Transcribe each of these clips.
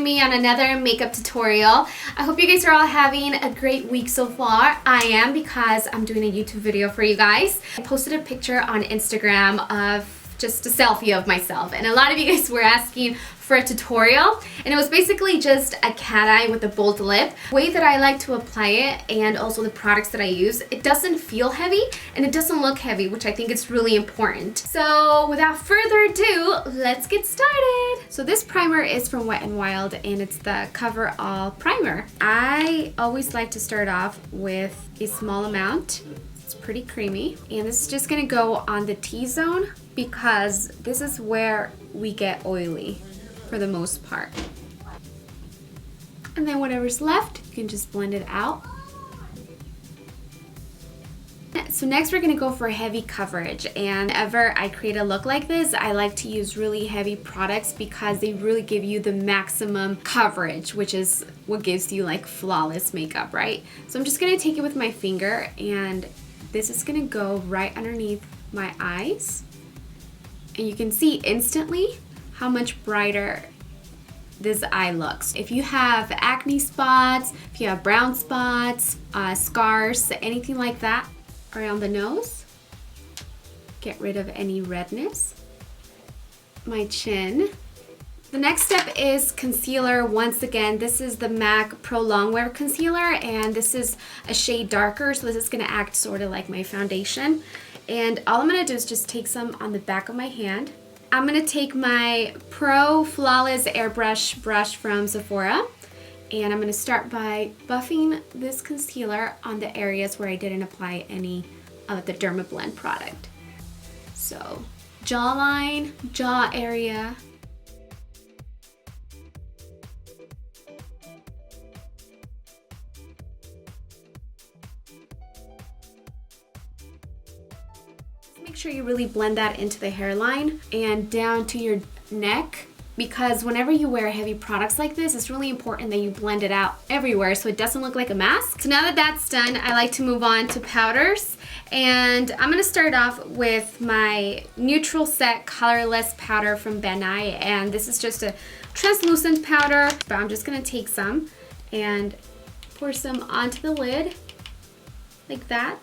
me on another makeup tutorial. I hope you guys are all having a great week so far. I am, because I'm doing a YouTube video for you guys. I posted a picture on Instagram of just a selfie of myself, and a lot of you guys were asking for a tutorial, and it was basically just a cat eye with a bold lip. The way that I like to apply it, and also the products that I use, it doesn't feel heavy and it doesn't look heavy, which I think is really important. So without further ado, let's get started. So this primer is from Wet n Wild, and it's the Coverall primer. I always like to start off with a small amount. It's pretty creamy, and this is just gonna go on the T-zone because this is where we get oily for the most part. And then whatever's left, you can just blend it out. So next we're gonna go for heavy coverage, and whenever I create a look like this, I like to use really heavy products because they really give you the maximum coverage, which is what gives you like flawless makeup, right? So I'm just gonna take it with my finger, and this is gonna go right underneath my eyes. And you can see instantly how much brighter this eye looks. If you have acne spots, if you have brown spots, scars, anything like that around the nose, get rid of any redness. My chin. The next step is concealer. Once again, this is the MAC Pro Longwear concealer, and this is a shade darker, so this is gonna act sort of like my foundation. And all I'm gonna do is just take some on the back of my hand. I'm gonna take my Pro Flawless Airbrush brush from Sephora, and I'm gonna start by buffing this concealer on the areas where I didn't apply any of the Dermablend product. So, jawline, jaw area. Make sure you really blend that into the hairline and down to your neck, because whenever you wear heavy products like this, it's really important that you blend it out everywhere so it doesn't look like a mask. So now that that's done, I like to move on to powders, and I'm gonna start off with my Neutral Set Colorless powder from Ben Nye, and this is just a translucent powder, but I'm just gonna take some and pour some onto the lid like that.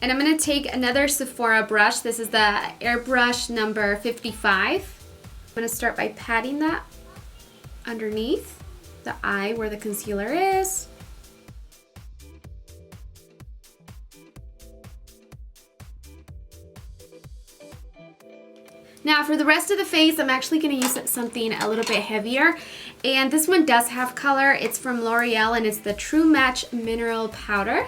And I'm gonna take another Sephora brush. This is the Airbrush number 55. I'm gonna start by patting that underneath the eye where the concealer is. Now for the rest of the face, I'm actually gonna use something a little bit heavier. And this one does have color. It's from L'Oreal, and it's the True Match Mineral Powder.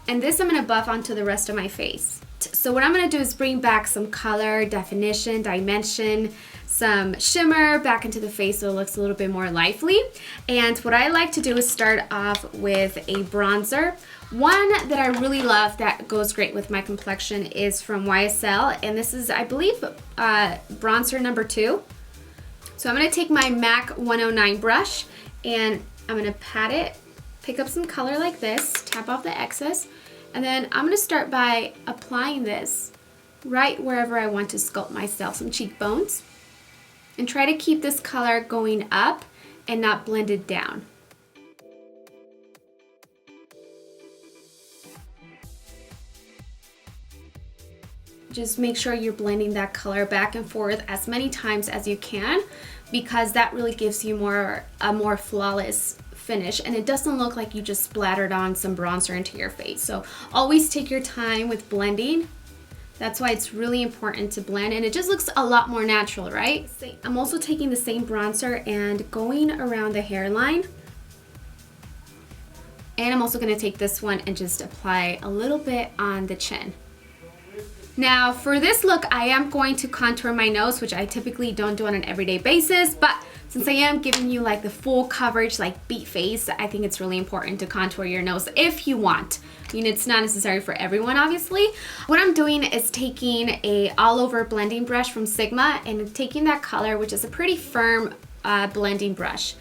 And this I'm gonna buff onto the rest of my face. So what I'm gonna do is bring back some color, definition, dimension, some shimmer back into the face so it looks a little bit more lively. And what I like to do is start off with a bronzer. One that I really love that goes great with my complexion is from YSL, and this is, I believe, bronzer number 2. So I'm gonna take my MAC 109 brush, and I'm gonna pat it, pick up some color like this, tap off the excess, and then I'm gonna start by applying this right wherever I want to sculpt myself, some cheekbones, and try to keep this color going up and not blended down. Just make sure you're blending that color back and forth as many times as you can, because that really gives you a more flawless finish, and it doesn't look like you just splattered on some bronzer into your face. So always take your time with blending. That's why it's really important to blend, and it just looks a lot more natural, right? I'm also taking the same bronzer and going around the hairline, and I'm also going to take this one and just apply a little bit on the chin. Now for this look, I am going to contour my nose, which I typically don't do on an everyday basis, but since I am giving you like the full coverage, like beat face, I think it's really important to contour your nose if you want. I mean, it's not necessary for everyone, obviously. What I'm doing is taking a all-over blending brush from Sigma and taking that color, which is a pretty firm blending brush.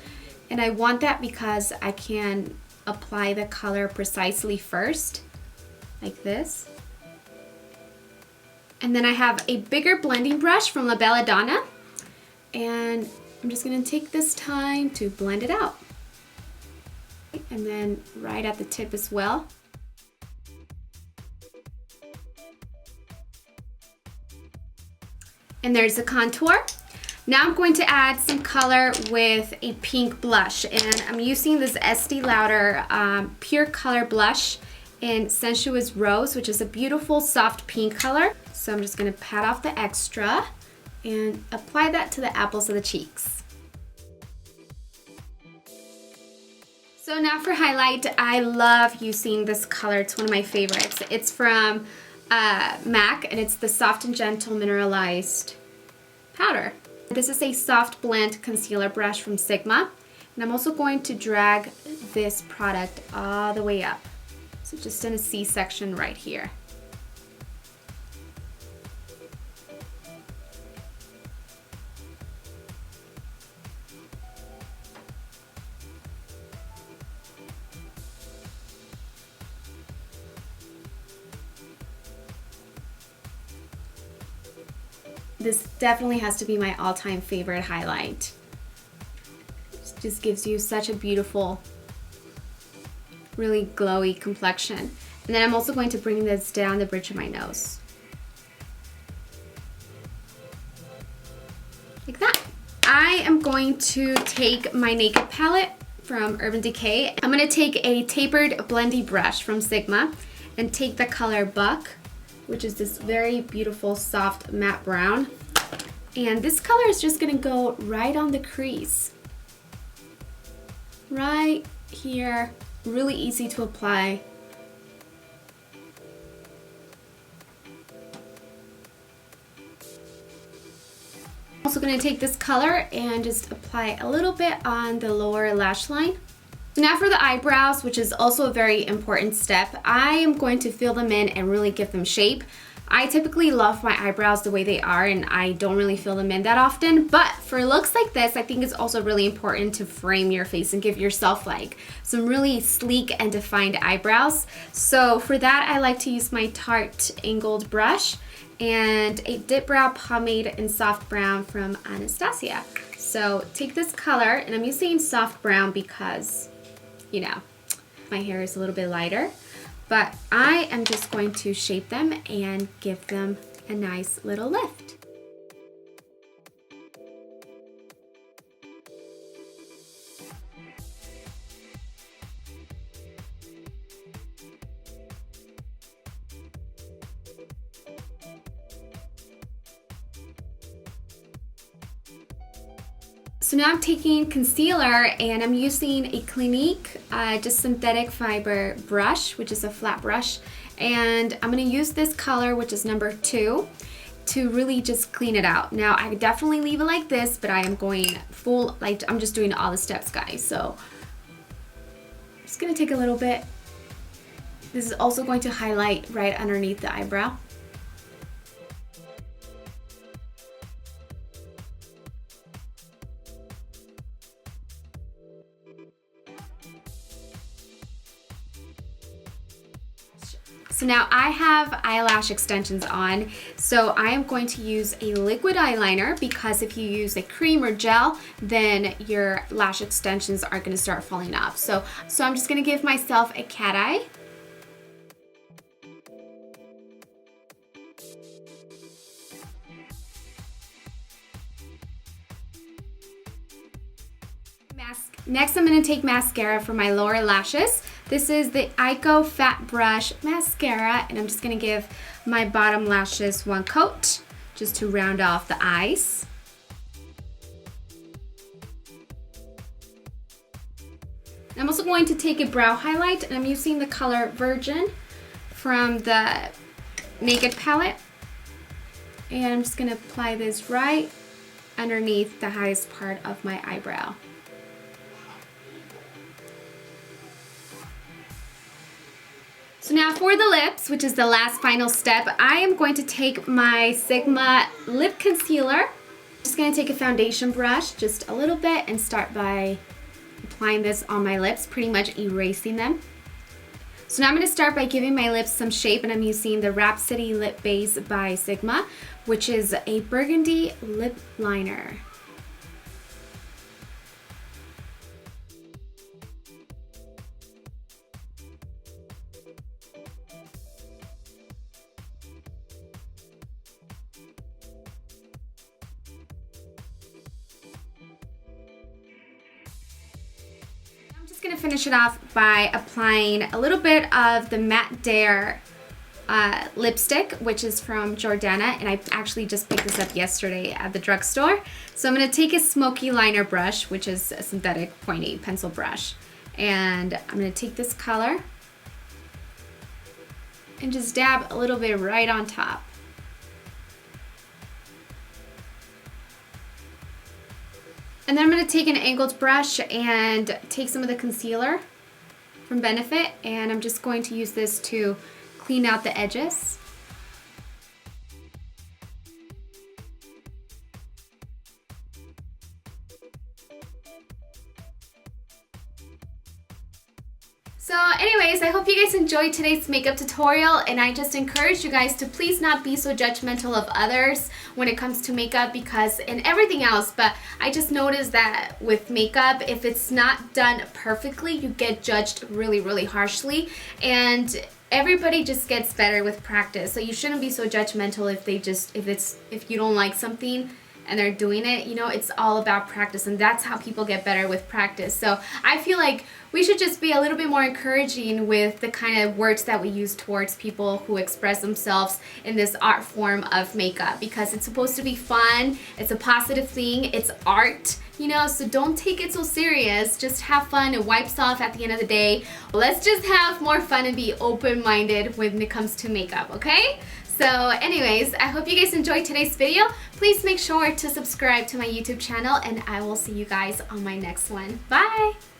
And I want that because I can apply the color precisely first, like this. And then I have a bigger blending brush from La Belladonna, and I'm just gonna take this time to blend it out. And then right at the tip as well. And there's the contour. Now I'm going to add some color with a pink blush, and I'm using this Estee Lauder Pure Color Blush in Sensuous Rose, which is a beautiful soft pink color. So I'm just gonna pat off the extra and apply that to the apples of the cheeks. So now for highlight, I love using this color. It's one of my favorites. It's from MAC, and it's the Soft and Gentle Mineralized Powder. This is a soft blend concealer brush from Sigma, and I'm also going to drag this product all the way up. So just in a C-section right here. This definitely has to be my all-time favorite highlight. It just gives you such a beautiful, really glowy complexion. And then I'm also going to bring this down the bridge of my nose. Like that. I am going to take my Naked palette from Urban Decay. I'm going to take a tapered blendy brush from Sigma and take the color Buck, which is this very beautiful soft matte brown. And this color is just gonna go right on the crease. Right here, really easy to apply. I'm also gonna take this color and just apply a little bit on the lower lash line. So now for the eyebrows, which is also a very important step, I am going to fill them in and really give them shape. I typically love my eyebrows the way they are, and I don't really fill them in that often, but for looks like this, I think it's also really important to frame your face and give yourself like some really sleek and defined eyebrows. So for that, I like to use my Tarte angled brush and a dip brow pomade in soft brown from Anastasia. So take this color, and I'm using soft brown because, you know, my hair is a little bit lighter. But I am just going to shape them and give them a nice little lift. So now I'm taking concealer, and I'm using a Clinique just synthetic fiber brush, which is a flat brush, and I'm going to use this color, which is number 2, to really just clean it out. Now I could definitely leave it like this, but I am going full, like I'm just doing all the steps, guys. So I'm just going to take a little bit. This is also going to highlight right underneath the eyebrow. So now I have eyelash extensions on, so I am going to use a liquid eyeliner, because if you use a cream or gel, then your lash extensions are going to start falling off. So I'm just going to give myself a cat eye. Next, I'm going to take mascara for my lower lashes. This is the Ico Fat Brush Mascara, and I'm just going to give my bottom lashes one coat just to round off the eyes. I'm also going to take a brow highlight, and I'm using the color Virgin from the Naked palette. And I'm just going to apply this right underneath the highest part of my eyebrow. So now for the lips, which is the last final step, I am going to take my Sigma lip concealer. Just going to take a foundation brush, just a little bit, and start by applying this on my lips, pretty much erasing them. So now I'm going to start by giving my lips some shape, and I'm using the Rhapsody Lip Base by Sigma, which is a burgundy lip liner. just gonna finish it off by applying a little bit of the Matte Dare lipstick, which is from Jordana, and I actually just picked this up yesterday at the drugstore. So I'm gonna take a smoky liner brush, which is a synthetic pointy pencil brush, and I'm gonna take this color and just dab a little bit right on top. And then I'm gonna take an angled brush and take some of the concealer from Benefit, and I'm just going to use this to clean out the edges. So anyways, I hope you guys enjoyed today's makeup tutorial, and I just encourage you guys to please not be so judgmental of others when it comes to makeup, because and everything else, but I just noticed that with makeup, if it's not done perfectly, you get judged really, really harshly, and everybody just gets better with practice. So you shouldn't be so judgmental if you don't like something and they're doing it. You know, it's all about practice, and that's how people get better with practice. So I feel like we should just be a little bit more encouraging with the kind of words that we use towards people who express themselves in this art form of makeup, because it's supposed to be fun, it's a positive thing, it's art, you know, so don't take it so serious. Just have fun. It wipes off at the end of the day. Let's just have more fun and be open-minded when it comes to makeup, okay? So anyways, I hope you guys enjoyed today's video. Please make sure to subscribe to my YouTube channel, and I will see you guys on my next one. Bye!